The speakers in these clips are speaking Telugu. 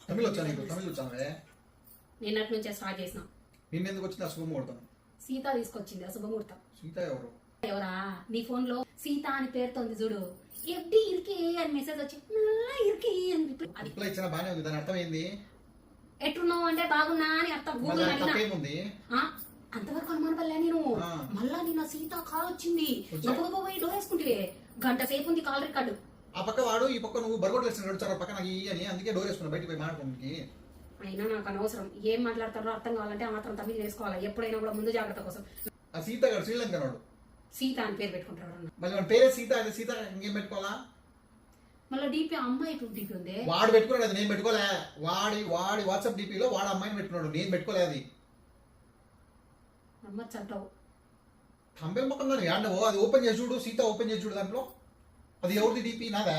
తమిళ వచ్చా నీకు? తమిళ వచ్చావే? నిన్నటి నుంచే స్టార్ట్ చేసిన. నిన్నెందుకు వచ్చింది అశుభముహూర్తం? సీత తీసుకొచ్చింది అశుభముహూర్తం. సీత ఎవరు? ఎవరా? నీ ఫోన్ లో సీత అని పేరుతో ఉంది చూడు. ఎఫ్డి ఇరికే అని మెసేజ్ వచ్చి ఇరికే అని రిప్లై ఇచ్చిన బానే ఉంది. దాని అర్థం ఏంది? ఎట్టున్నావు అంటే బాగున్నా అని అర్థం. గూగుల్ తప్పేముంది? అంతవరకు అనుమాన పడలే నేను. మళ్ళా నిన్న సీత కాల్ వచ్చింది. గబగబా పోయి డోర్ వేసుకుంటే గంట సేపు ఉంది కాల్ రికార్డు. ఆ పక్క వాడు ఈ పక్క నువ్వు బర్గొట్లు వేసిన పక్క నాకు అని అందుకే డోర్ వేసుకున్నా బయటకు పోయి మాట్లాడుకోండి. అయినా నాకు అనవసరం. ఏం మాట్లాడతారో అర్థం కావాలంటే ఆ మాత్రం తమిళ చేసుకోవాలి. ఎప్పుడైనా కూడా ముందు జాగ్రత్త కోసం. ఆ సీత గారు శ్రీలంక వాడు సీత అని పేరు పెట్టుకుంటాడు అన్న. మళ్ళీ వాడి పేరే సీత. అయితే సీత ఇంకేం పెట్టుకోవాలా? మళ్ళీ డీపీ అమ్మాయి డీపీ ఉంది. వాడు పెట్టుకున్నాడు, అది నేను పెట్టుకోలే. వాడి వాట్సాప్ డీపీలో వాడు అమ్మాయిని పెట్టుకున్నాడు, నేను పెట్టుకోలే. అది నమ్మచ్చు అంటావు? కంపెనీ మొక్కలు యాండవో అది ఓపెన్ చేసి చూడు. సీత ఓపెన్ చేసి చూడు. దాంట్లో అది ఎవరిది డీపీ? నాదా?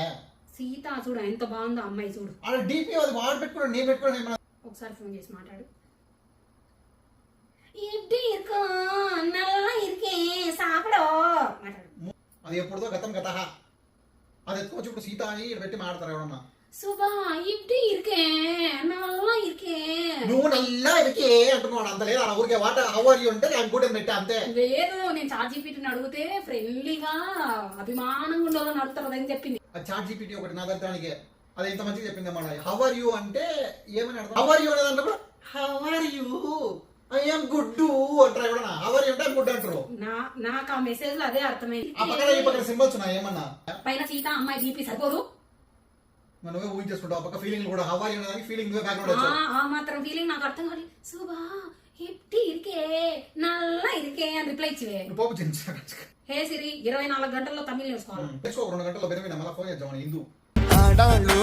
సీత చూడు ఎంత బాగుందో అమ్మాయి చూడు. అలా డీపీ అది వాడు పెట్టుకున్నాడు, నేను పెట్టుకున్నాను. ఒకసారి ఫోన్ చేసి మాట్లాడు. ఎప్పుడు ఇరుకో నల్ల ఇరికే సాపడో మాట్లాడు. అది ఎప్పుడుదో గతం గత. అది ఎత్తుకోవచ్చు ఇప్పుడు సీత అని పెట్టి మాడతారు ఎవరన్నా. సుబా ఇప్పుడు ఇరికే నల్ల ఇరికే. నువ్వు నల్ల ఇరికే అంటున్నాడు. అంత లేదు ఆ ఊరికే వాట హౌ ఆర్ యు అంటే నేను కూడా పెట్టా అంతే. లేదు నేను చాట్ జీపీటీని అడిగితే ఫ్రెండ్లీగా అభిమానంగా ఉండాలని అడుగుతారు అని చెప్పింది. ఆ చాట్ జీపీటీ ఒకటి నా దరిద్రానికి అది ఎంత మంచిగా చెప్పింది అన్నమాట. హౌ ఆర్ యు అంటే ఏమని అర్థం? హౌ ఆర్ యు అనేది అంటే how are you I'm good అంటారు ఎవడన్నా. హౌ ఆర్ యు అంటే గుడ్ అంటారు. నాకు ఆ మెసేజ్ లో అదే అర్థమైంది. ఆ పక్కన ఈ పక్కన సింబల్స్ ఉన్నాయి ఏమన్నా. పైన సీత అమ్మాయి డీపీ సరిపోదు. నువ్వే ఊహించేసుకుంటావు. ఆ పక్క ఫీలింగ్ కూడా హౌ ఆర్ యు అనేది ఫీలింగ్ నువ్వే బ్యాక్గ్రౌండ్. ఆ మాత్రం ఫీలింగ్ నాకు అర్థం కాదు. సుబా ఎప్పుడు ఇరికే నల్ల ఇరికే అని రిప్లై ఇచ్చివే. పోపు చేయించా. హే సిరి 24 గంటల్లో తమిళ నేర్చుకోవాలి. 2 గంటల్లో బెరమైన మళ్ళీ ఫోన్ చేద్దాం హిందూ. ఆడాళ్ళు